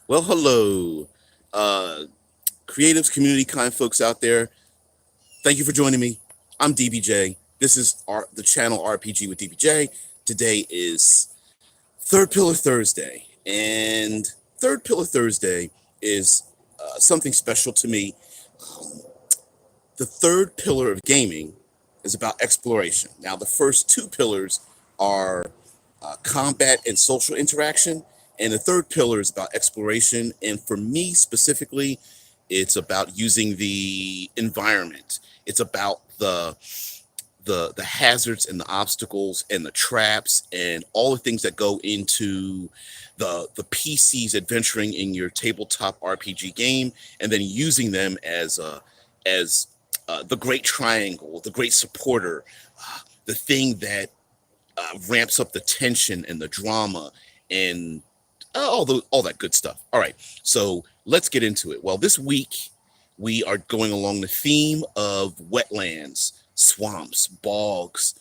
Well, hello, uh, creatives, community kind folks out there. Thank you for joining me. I'm DBJ. This is the channel RPG with DBJ. Today is Third Pillar Thursday, and Third Pillar Thursday is something special to me. The third pillar of gaming is about exploration. Now, the first two pillars are combat and social interaction, and the third pillar is about exploration. And for me specifically, it's about using the environment. It's about the hazards and the obstacles and the traps and all the things that go into the PCs adventuring in your tabletop RPG game, and then using them as the great triangle, the great supporter, the thing that ramps up the tension and the drama and all that good stuff. All right, so let's get into it. Well, this week we are going along the theme of wetlands, swamps, bogs,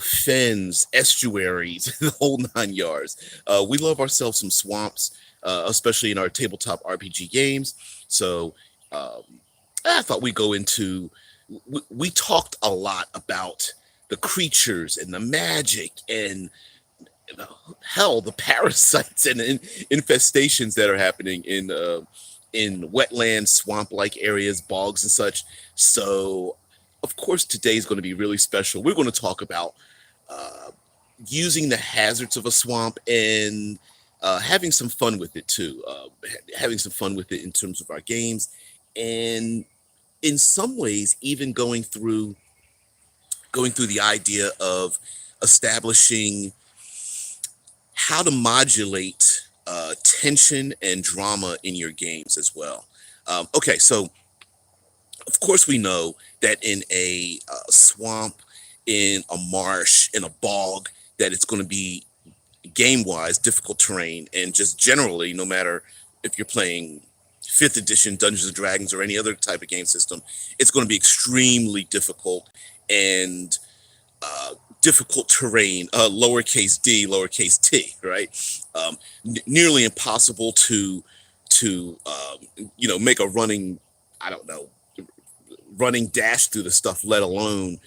fens, estuaries, the whole nine yards. We love ourselves some swamps, especially in our tabletop RPG games. So um, I thought we'd go into. We talked a lot about the creatures and the magic and hell, the parasites and infestations that are happening in wetland, swamp-like areas, bogs and such. So, of course, today's going to be really special. We're going to talk about uh, using the hazards of a swamp and having some fun with it too. Having some fun with it in terms of our games, and in some ways, even going through the idea of establishing how to modulate tension and drama in your games as well. Okay, so of course we know that in a swamp, in a marsh, in a bog, that it's going to be game-wise difficult terrain, and just generally, no matter if you're playing fifth edition Dungeons and Dragons or any other type of game system, it's going to be extremely difficult and difficult terrain, lowercase d, lowercase t, right? Nearly impossible to make a running, I don't know, running dash through the stuff, let alone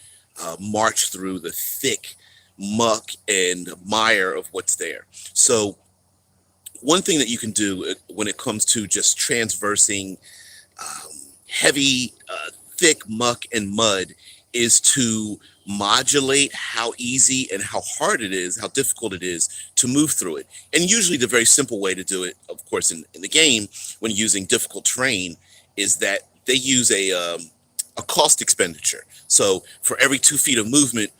march through the thick muck and mire of what's there. So one thing that you can do when it comes to just transversing um, heavy, thick muck and mud is to modulate how easy and how hard it is, how difficult it is to move through it. And usually, the very simple way to do it, of course, in the game when using difficult terrain, is that they use a cost expenditure. So for every 2 feet of movement,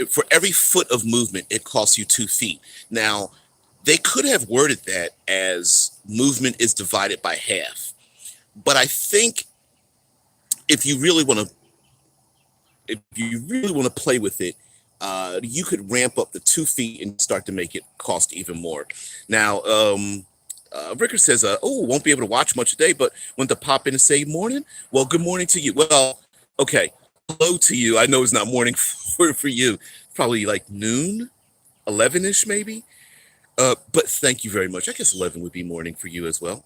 for every foot of movement, it costs you 2 feet. Now, they could have worded that as movement is divided by half, but I think if you really want to if you really want to play with it, you could ramp up the 2 feet and start to make it cost even more. Now, Ricker says, "Oh, won't be able to watch much today, but want to pop in and say morning." Well, good morning to you. Well, okay, hello to you. I know it's not morning for you. Probably like noon, 11ish maybe. But thank you very much. I guess 11 would be morning for you as well.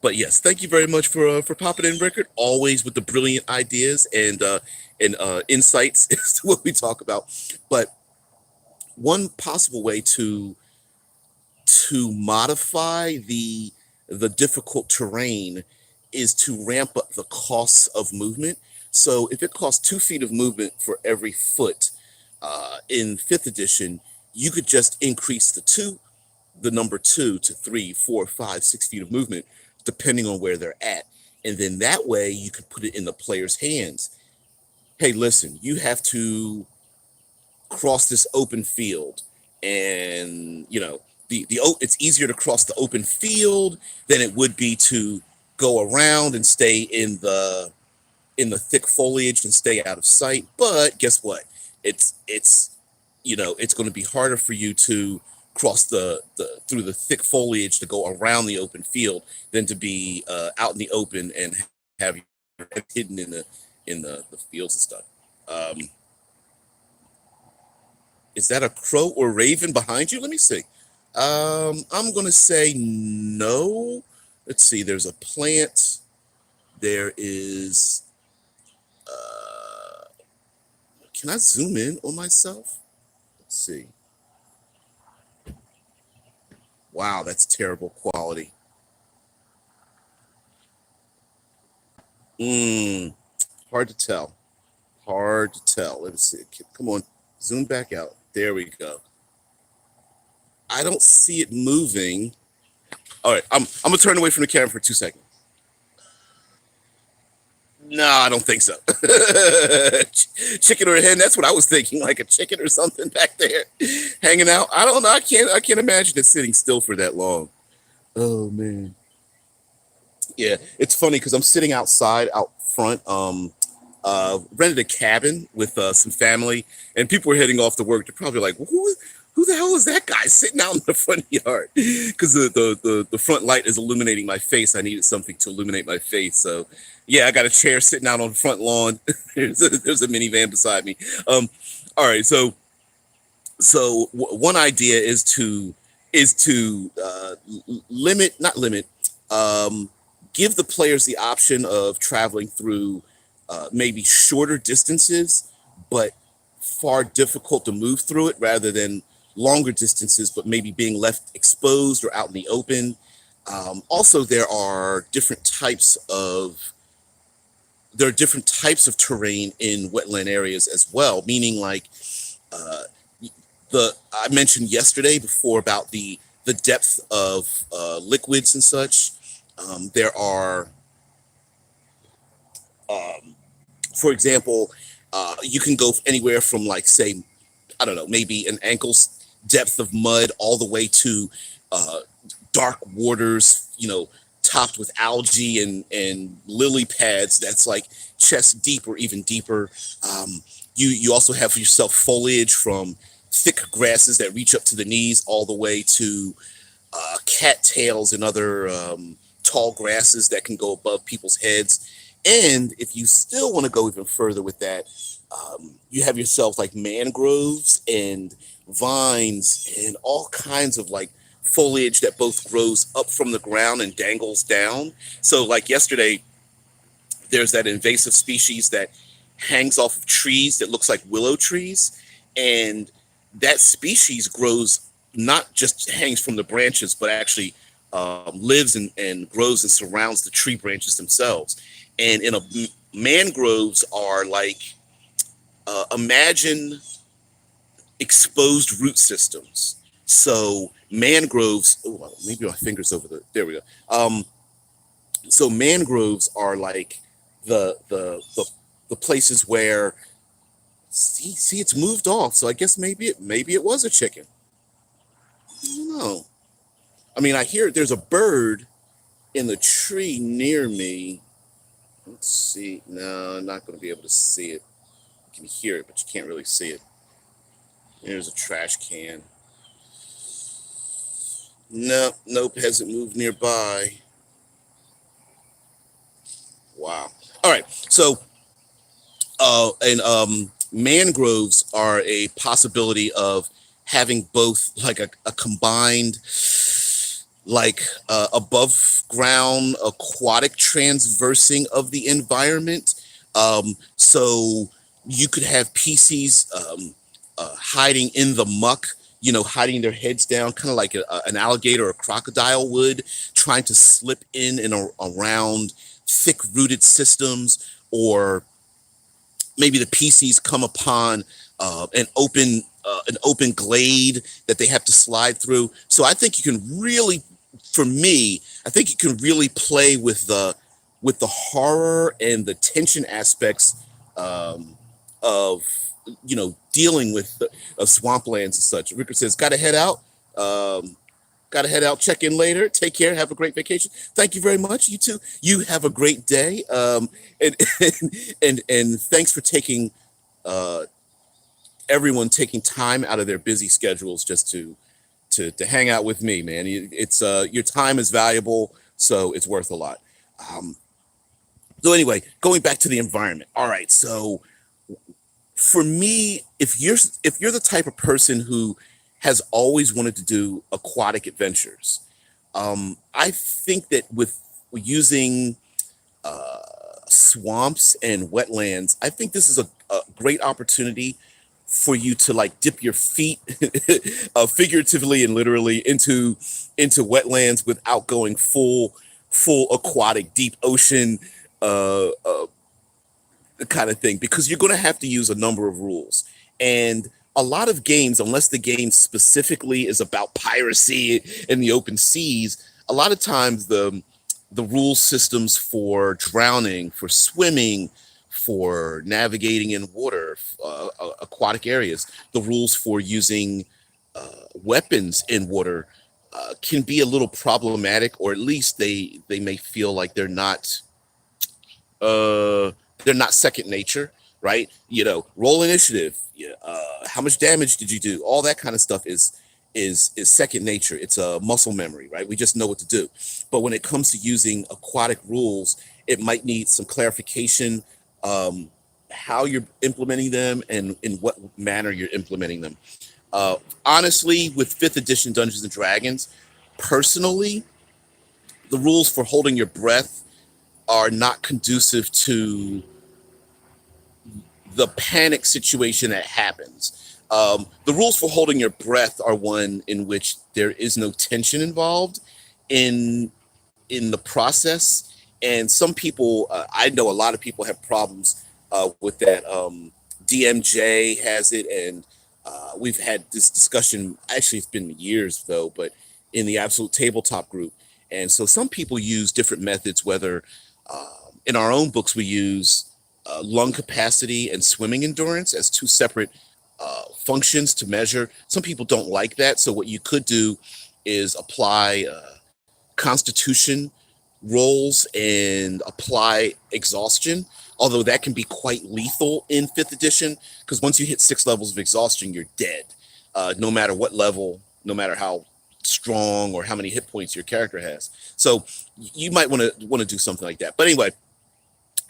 But yes, thank you very much for popping in, Record. Always with the brilliant ideas and insights as to what we talk about. But one possible way to modify the difficult terrain is to ramp up the costs of movement. So if it costs 2 feet of movement for every foot in fifth edition, you could just increase the number two to 3, 4, 5, 6 feet of movement, depending on where they're at. And then that way you can put it in the player's hands. Hey, listen, you have to cross this open field, and it's easier to cross the open field than it would be to go around and stay in the thick foliage and stay out of sight. But guess what? It's going to be harder for you to cross the through the thick foliage to go around the open field than to be out in the open and have you hidden in the fields and stuff. Um, is that a crow or raven behind you? Let me see. I'm gonna say no. Let's see. There's a plant. There is. Uh, can I zoom in on myself? Let's see. Wow, that's terrible quality. Mm, hard to tell. Hard to tell. Let's see. Come on, zoom back out. There we go. I don't see it moving. All right, I'm gonna turn away from the camera for 2 seconds. No, I don't think so. Chicken or a hen? That's what I was thinking, like a chicken or something back there, hanging out. I don't know. I can't imagine it sitting still for that long. Oh man. Yeah, it's funny because I'm sitting outside out front. Rented a cabin with some family, and people were heading off to work. They're probably like, who the hell is that guy sitting out in the front yard? Because the front light is illuminating my face. I needed something to illuminate my face. So, yeah, I got a chair sitting out on the front lawn. There's a minivan beside me. All right, one idea is to limit, not limit, um, give the players the option of traveling through maybe shorter distances, but far difficult to move through it, rather than longer distances, but maybe being left exposed or out in the open. Also, there are different types of terrain in wetland areas as well, meaning like uh, the I mentioned yesterday before about the depth of liquids and such. There are, um, for example, you can go anywhere from, like, say, I don't know, maybe an ankle's depth of mud all the way to uh, dark waters, topped with algae and lily pads that's like chest deep or even deeper. You also have for yourself foliage from thick grasses that reach up to the knees all the way to cattails and other tall grasses that can go above people's heads. And if you still want to go even further with that, you have yourself like mangroves and vines and all kinds of like foliage that both grows up from the ground and dangles down. So, like yesterday, there's that invasive species that hangs off of trees that looks like willow trees, and that species grows, not just hangs from the branches, but actually lives and grows and surrounds the tree branches themselves. And mangroves are like, imagine exposed root systems. So mangroves, oh, maybe my fingers over there we go. So mangroves are like the places where, see, it's moved off. So I guess maybe it was a chicken. I don't know. I mean, I hear there's a bird in the tree near me. Let's see. No, I'm not going to be able to see it. You can hear it, but you can't really see it. There's a trash can. Nope, hasn't moved nearby. Wow. All right. So, and mangroves are a possibility of having both like a combined, like above ground aquatic transversing of the environment. So you could have species hiding in the muck, hiding their heads down, kind of like an alligator or a crocodile would, trying to slip in and around thick rooted systems, or maybe the PCs come upon an open glade that they have to slide through. So I think you can really, for me, I think you can really play with the horror and the tension aspects of dealing with of swamplands and such. Ricker says, "Got to head out." Um, Got to head out. Check in later. Take care. Have a great vacation. Thank you very much. You too. You have a great day. And and thanks for taking uh, everyone taking time out of their busy schedules just to hang out with me, man. It's your time is valuable, so it's worth a lot. Um, so anyway, going back to the environment. All right. So for me, if you're the type of person who has always wanted to do aquatic adventures. I think that with using swamps and wetlands, I think this is a great opportunity for you to like dip your feet figuratively and literally into wetlands without going full aquatic deep ocean kind of thing, because you're going to have to use a number of rules. And a lot of games, unless the game specifically is about piracy in the open seas, a lot of times the rule systems for drowning, for swimming, for navigating in water, aquatic areas, the rules for using weapons in water can be a little problematic, or at least they may feel like uh they're not second nature, right? Roll initiative. Yeah, how much damage did you do? All that kind of stuff is second nature. It's a muscle memory, right? We just know what to do. But when it comes to using aquatic rules, it might need some clarification, um how you're implementing them and in what manner you're implementing them. uh Honestly, with fifth edition Dungeons and Dragons, personally, the rules for holding your breath are not conducive to the panic situation that happens. The rules for holding your breath are one in which there is no tension involved in in the process, and some people, I know a lot of people have problems with that. DMJ has it, and we've had this discussion. Actually, it's been years though, but in the Absolute Tabletop group, and so some people use different methods. Whether in our own books we use lung capacity and swimming endurance as two separate functions to measure. Some people don't like that, so what you could do is apply constitution rolls and apply exhaustion, although that can be quite lethal in fifth edition, because once you hit 6 levels of exhaustion, you're dead, no matter what level, no matter how strong or how many hit points your character has. So you might want to do something like that. But anyway,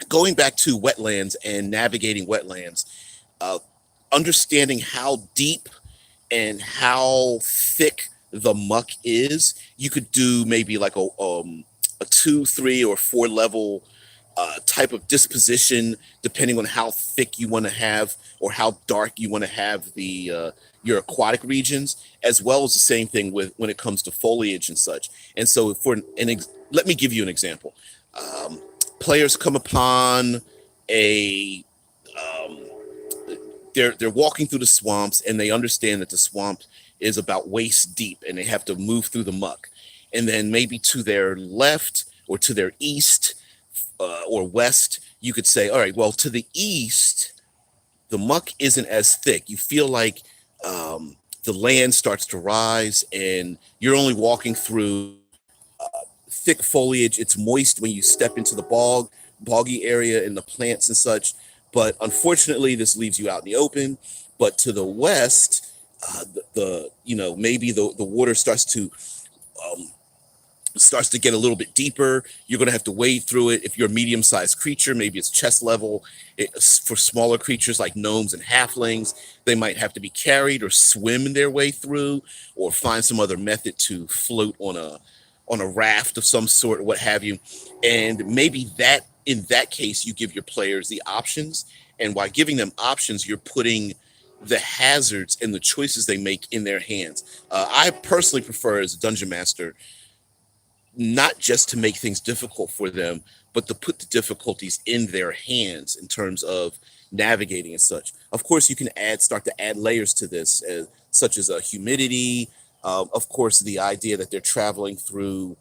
going back to wetlands and navigating wetlands, uh, understanding how deep and how thick the muck is, you could do maybe like a 2, 3, or 4 level type of disposition, depending on how thick you want to have or how dark you want to have the your aquatic regions, as well as the same thing with when it comes to foliage and such. And so, let me give you an example. Um, Players come upon a um, they're walking through the swamps, and they understand that the swamp is about waist deep and they have to move through the muck. And then maybe to their left or to their east or west, you could say, all right, well, to the east, the muck isn't as thick. You feel like the land starts to rise, and you're only walking through thick foliage. It's moist when you step into the boggy area in the plants and such. But unfortunately, this leaves you out in the open. But to the west, maybe the water um, starts to get a little bit deeper. You're going to have to wade through it. If you're a medium-sized creature, maybe it's chest level. For smaller creatures like gnomes and halflings, they might have to be carried or swim their way through, or find some other method to float on a raft of some sort, or what have you. And maybe that in that case, you give your players the options, and while giving them options, you're putting the hazards and the choices they make in their hands. I personally prefer, as a dungeon master, not just to make things difficult for them, but to put the difficulties in their hands in terms of navigating and such. Of course, you can start to add layers to this, such as humidity. Of course, the idea that they're traveling through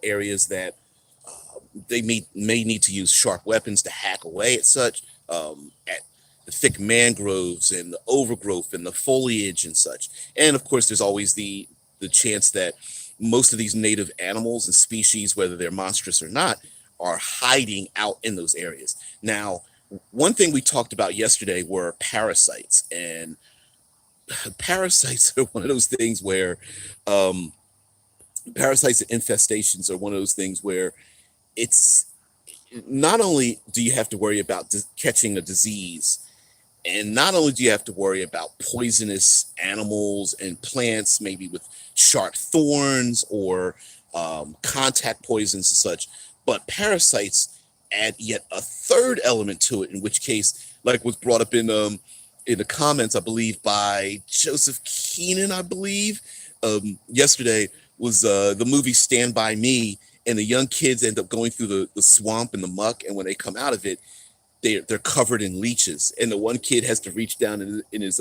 areas that they may need to use sharp weapons to hack away at such, at the thick mangroves and the overgrowth and the foliage and such. And of course, there's always the chance that most of these native animals and species, whether they're monstrous or not, are hiding out in those areas. Now, one thing we talked about yesterday were parasites, and parasites are one of those things where um, parasites and infestations are one of those things where it's not only do you have to worry about catching a disease And not only do you have to worry about poisonous animals and plants, maybe with sharp thorns or contact poisons and such, but parasites add yet a third element to it, in which case, like was brought up in the comments, I believe, by Joseph Keenan, I believe, yesterday, was the movie Stand By Me, and the young kids end up going through the swamp and the muck, and when they come out of it, they're covered in leeches, and the one kid has to reach down in his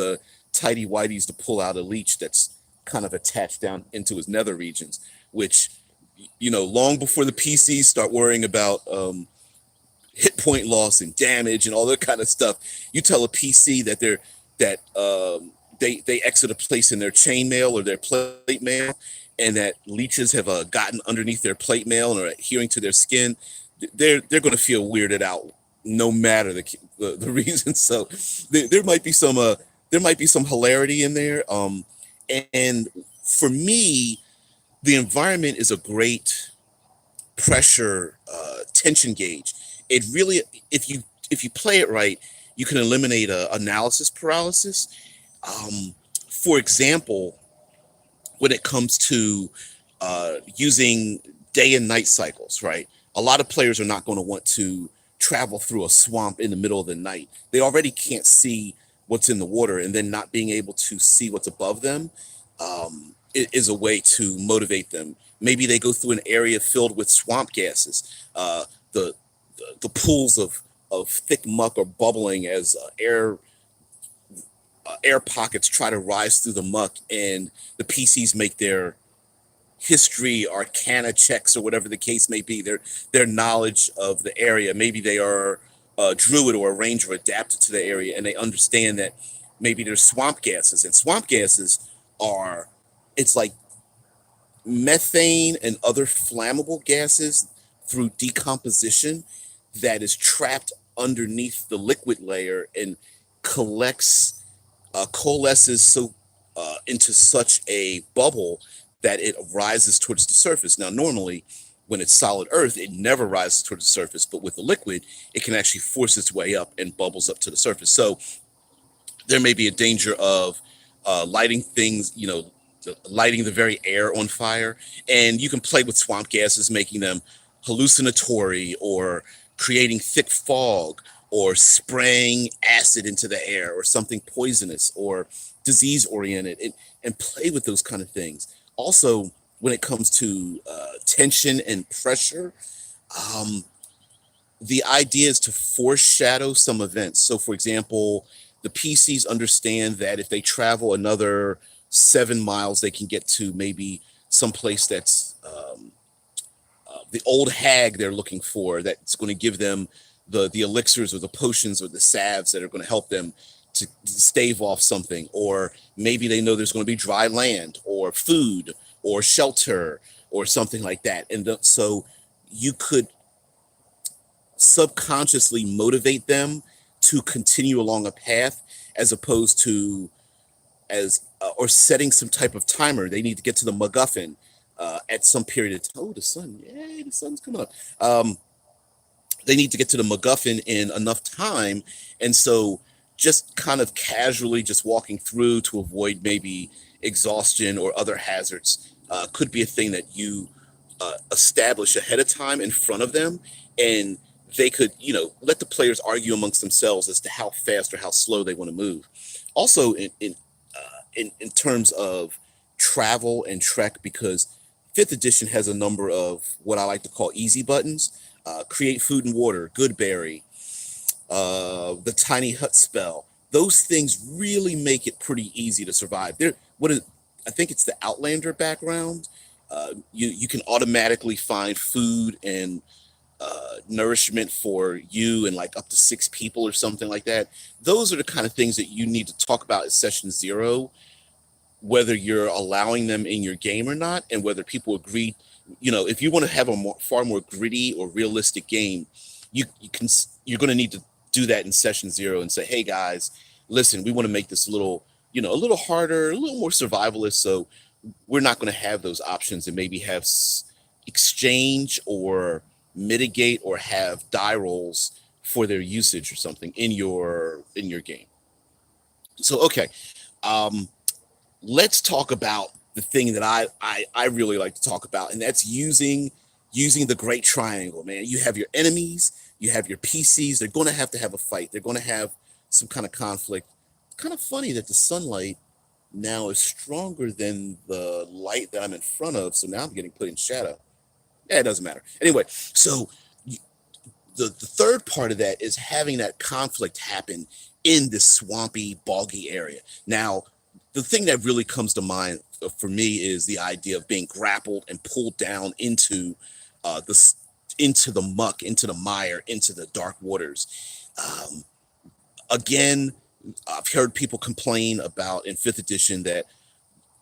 tidy whities to pull out a leech that's kind of attached down into his nether regions, which, long before the PCs start worrying about hit point loss and damage and all that kind of stuff, you tell a PC that they exit a place in their chainmail or their plate mail, and that leeches have gotten underneath their plate mail and are adhering to their skin, they're going to feel weirded out no matter the reason. So there might be some hilarity in there. And for me, the environment is a great pressure tension gauge. It really, if you play it right, you can eliminate analysis paralysis. For example, when it comes to using day and night cycles, right? A lot of players are not going to want to travel through a swamp in the middle of the night. They already can't see what's in the water, and then not being able to see what's above them is a way to motivate them. Maybe they go through an area filled with swamp gases. The, the pools of thick muck are bubbling as air pockets try to rise through the muck, and the PCs make their history arcana checks or whatever the case may be, their knowledge of the area. Maybe they are a druid or a ranger adapted to the area, and they understand that maybe there's swamp gases, and swamp gases are, it's like methane and other flammable gases through decomposition that is trapped underneath the liquid layer and coalesces into such a bubble that it rises towards the surface. Now, normally, when it's solid earth, it never rises towards the surface, but with the liquid, it can actually force its way up and bubbles up to the surface. So there may be a danger of lighting things, lighting the very air on fire. And you can play with swamp gases, making them hallucinatory, or creating thick fog, or spraying acid into the air, or something poisonous or disease oriented, and play with those kind of things. Also, when it comes to tension and pressure, um, the idea is to foreshadow some events. So, for example, the PCs understand that if they travel another 7 miles, they can get to maybe someplace that's the old hag they're looking for, that's going to give them the elixirs or the potions or the salves that are going to help them to stave off something. Or maybe they know there's going to be dry land or food or shelter or something like that. And so you could subconsciously motivate them to continue along a path, as opposed to as or setting some type of timer. They need to get to the MacGuffin at some period of time. Oh, the sun! Yay, the sun's coming up. They need to get to the MacGuffin in enough time, and so just kind of casually just walking through to avoid maybe exhaustion or other hazards could be a thing that you establish ahead of time in front of them, and they could, let the players argue amongst themselves as to how fast or how slow they want to move. Also, in terms of travel and trek, because fifth edition has a number of what I like to call easy buttons: create food and water, good berry, the tiny hut spell. Those things really make it pretty easy to survive. I think it's the Outlander background. You can automatically find food and nourishment for you and like up to 6 people or something like that. Those are the kind of things that you need to talk about at session zero, whether you're allowing them in your game or not, and whether people agree. If you want to have a far more gritty or realistic game, you're going to need to do that in session zero and say, hey guys, listen, we want to make this a little harder, a little more survivalist. So we're not going to have those options, and maybe have exchange or mitigate or have die rolls for their usage or something in your game. So okay, um, let's talk about the thing that I really like to talk about, and that's using the Great Triangle. Man, you have your enemies, you have your PCs. They're going to have a fight. They're going to have some kind of conflict. Kind of funny that the sunlight now is stronger than the light that I'm in front of, so now I'm getting put in shadow. Yeah, it doesn't matter. Anyway, so the third part of that is having that conflict happen in this swampy, boggy area. Now, the thing that really comes to mind for me is the idea of being grappled and pulled down into the into the muck, into the mire, into the dark waters. Um, Again, I've heard people complain about in fifth edition that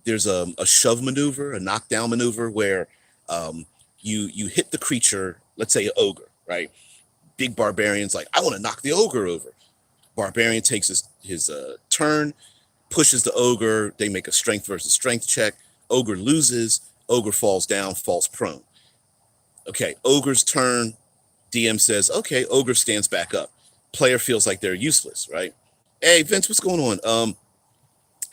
there's a shove maneuver, a knockdown maneuver where um, you hit the creature, let's say an ogre, right? Big barbarian's like, I want to knock the ogre over. Barbarian takes his turn, pushes the ogre. They make a strength versus strength check. Ogre loses. Ogre falls down, falls prone. Okay, ogre's turn. DM says, okay, ogre stands back up. Player feels like they're useless, right? Hey, Vince, what's going on?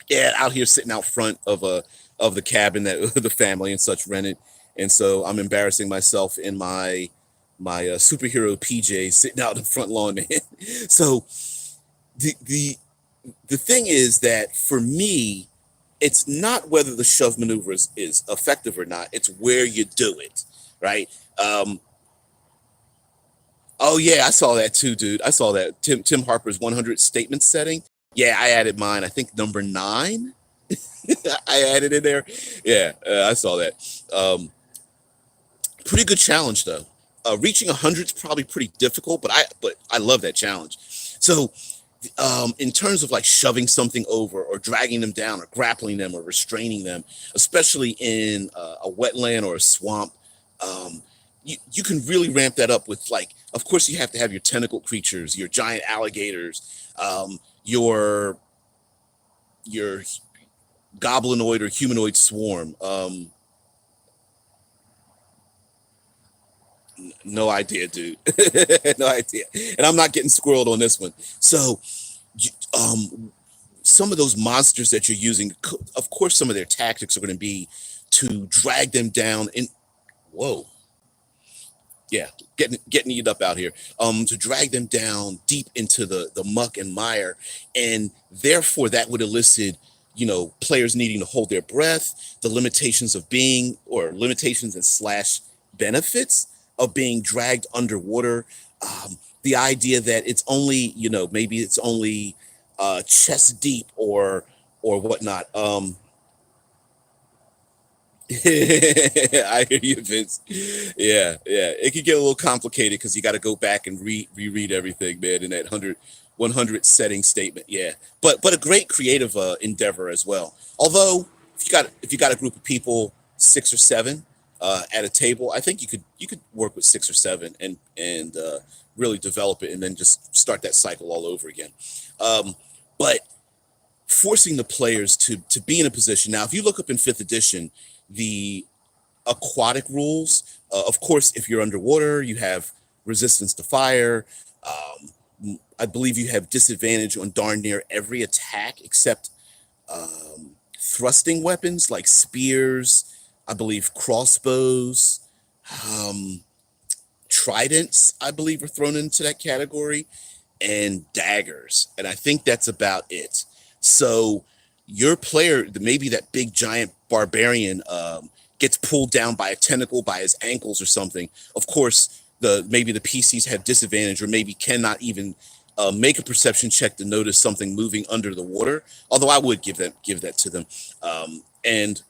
Yeah, out here sitting out front of the cabin that the family and such rented, and so I'm embarrassing myself in my superhero PJs sitting out in the front lawn, man. So the the the thing is that for me, it's not whether the shove maneuver is effective or not. It's where you do it, right? Um, oh yeah, I saw that too, dude. I saw that Tim Harper's 100 statement setting. Yeah, I added mine. I think number 9. I added in there. Yeah, I saw that. Pretty good challenge though. Reaching 100 is probably pretty difficult, but I love that challenge. So in terms of like shoving something over or dragging them down or grappling them or restraining them, especially in a wetland or a swamp, um, you can really ramp that up with like, of course, you have to have your tentacle creatures, your giant alligators, your goblinoid or humanoid swarm. No idea, dude. No idea. And I'm not getting squirreled on this one. So, um, some of those monsters that you're using, of course, some of their tactics are going to be to drag them down in. Whoa, yeah, getting eat up out here. To drag them down deep into the muck and mire, and therefore that would elicit, players needing to hold their breath, the limitations of being or limitations and slash benefits of being dragged underwater. The idea that it's only, maybe it's only chest deep or whatnot. I hear you, Vince. Yeah, yeah. It could get a little complicated because you got to go back and reread everything, man, in that 100 setting statement. Yeah, but a great creative endeavor as well. Although if you got a group of people, 6 or 7 at a table, I think you could work with 6 or 7 and really develop it, and then just start that cycle all over again. But forcing the players to be in a position. Now, if you look up in fifth edition, the aquatic rules, of course, if you're underwater, you have resistance to fire. I believe you have disadvantage on darn near every attack except thrusting weapons like spears, I believe crossbows, um, tridents, I believe, are thrown into that category, and daggers. And I think that's about it. So your player, maybe that big giant barbarian, gets pulled down by a tentacle by his ankles or something. Of course, maybe the PCs have disadvantage or maybe cannot even make a perception check to notice something moving under the water. Although I would give that to them, and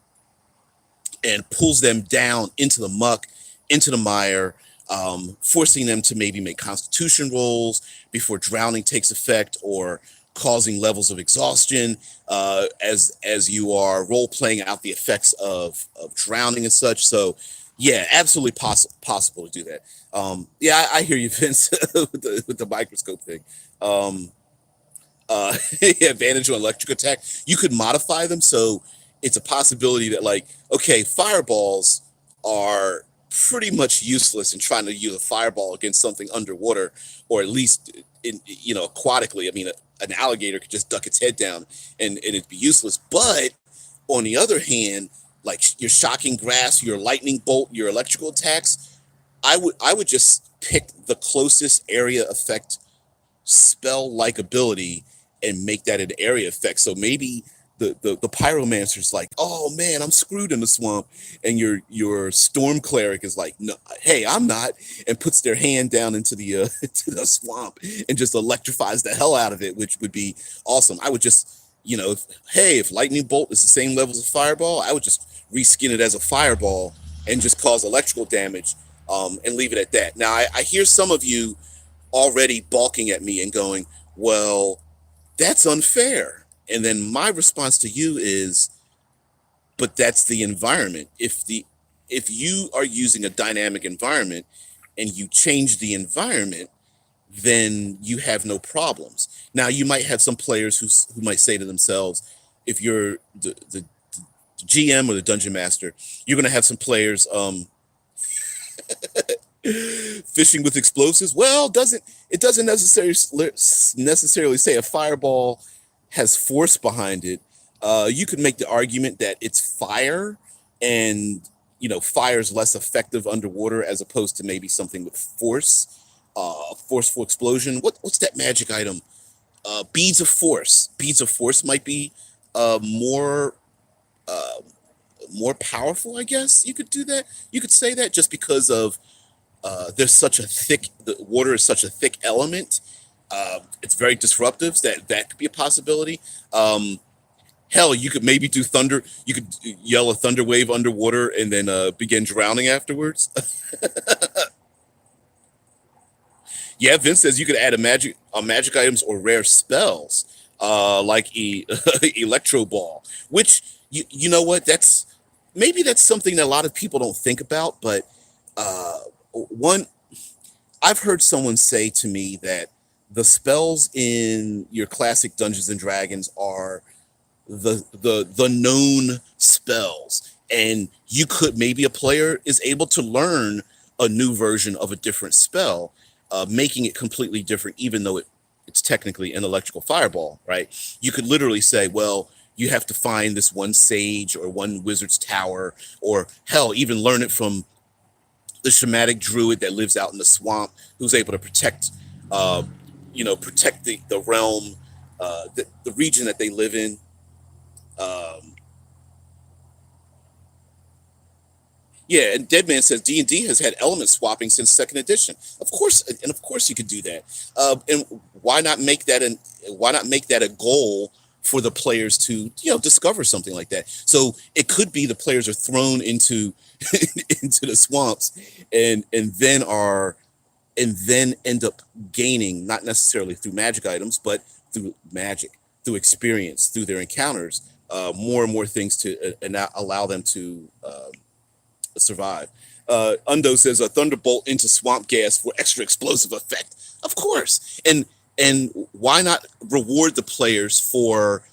pulls them down into the muck, into the mire, forcing them to maybe make constitution rolls before drowning takes effect, or causing levels of exhaustion as you are role playing out the effects of drowning and such. So, yeah, absolutely possible to do that. Yeah, I hear you, Vince, with the microscope thing. Um, Advantage on electric attack. You could modify them so it's a possibility that, like, okay, fireballs are pretty much useless in trying to use a fireball against something underwater, or at least in aquatically. I mean, an alligator could just duck its head down and it'd be useless. But on the other hand, like your shocking grasp, your lightning bolt, your electrical attacks, I would just pick the closest area effect spell like ability and make that an area effect. So maybe the pyromancer's like, oh man, I'm screwed in the swamp, and your storm cleric is like, no, hey, I'm not, and puts their hand down into the into the swamp and just electrifies the hell out of it, which would be awesome. I would just, if lightning bolt is the same level as a fireball, I would just reskin it as a fireball and just cause electrical damage, and leave it at that. Now I hear some of you already balking at me and going, well, that's unfair. And then my response to you is, but that's the environment. If you are using a dynamic environment and you change the environment, then you have no problems. Now you might have some players who might say to themselves, if you're the GM or the dungeon master, you're going to have some players fishing with explosives. Well, doesn't necessarily say a fireball has force behind it. You could make the argument that it's fire, and fire's less effective underwater as opposed to maybe something with force, forceful explosion. What's that magic item? Beads of force. Beads of force might be more uh, more powerful, I guess. You could do that. You could say that just because of there's such a thick the water is such a thick element. It's very disruptive. That could be a possibility. Hell, you could maybe do thunder. You could yell a thunder wave underwater and then begin drowning afterwards. Yeah, Vince says you could add a magic items or rare spells, like electro ball. Which you know what? That's something that a lot of people don't think about. But one, I've heard someone say to me that the spells in your classic Dungeons and Dragons are the known spells, and you could maybe a player is able to learn a new version of a different spell, making it completely different, even though it's technically an electrical fireball, right? You could literally say, well, you have to find this one sage or one wizard's tower, or hell, even learn it from the shamanic druid that lives out in the swamp, who's able to protect, uh, protect the realm, the region that they live in. Um, yeah, and Deadman says D&D has had element swapping since second edition. Of course, and of course you could do that. And why not make that a goal for the players to discover something like that? So it could be the players are thrown into into the swamps, and then end up gaining, not necessarily through magic items, but through magic, through experience, through their encounters, more and more things to allow them to survive. Undo says a thunderbolt into swamp gas for extra explosive effect. Of course, and why not reward the players for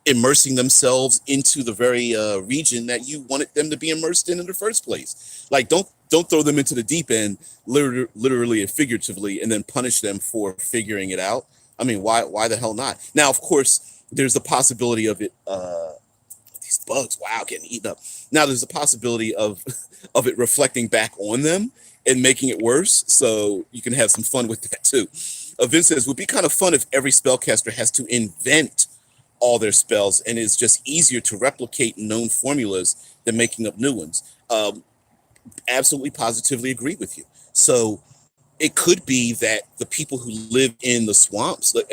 immersing themselves into the very region that you wanted them to be immersed in the first place. Like, don't throw them into the deep end, literally and figuratively, and then punish them for figuring it out. I mean, why the hell not? Now, of course, there's the possibility of it. These bugs, wow, getting eaten up. Now, there's a possibility of of it reflecting back on them and making it worse. So you can have some fun with that too. Vince says, would be kind of fun if every spellcaster has to invent all their spells, and it's just easier to replicate known formulas than making up new ones. Absolutely, positively agree with you. So it could be that the people who live in the swamps, as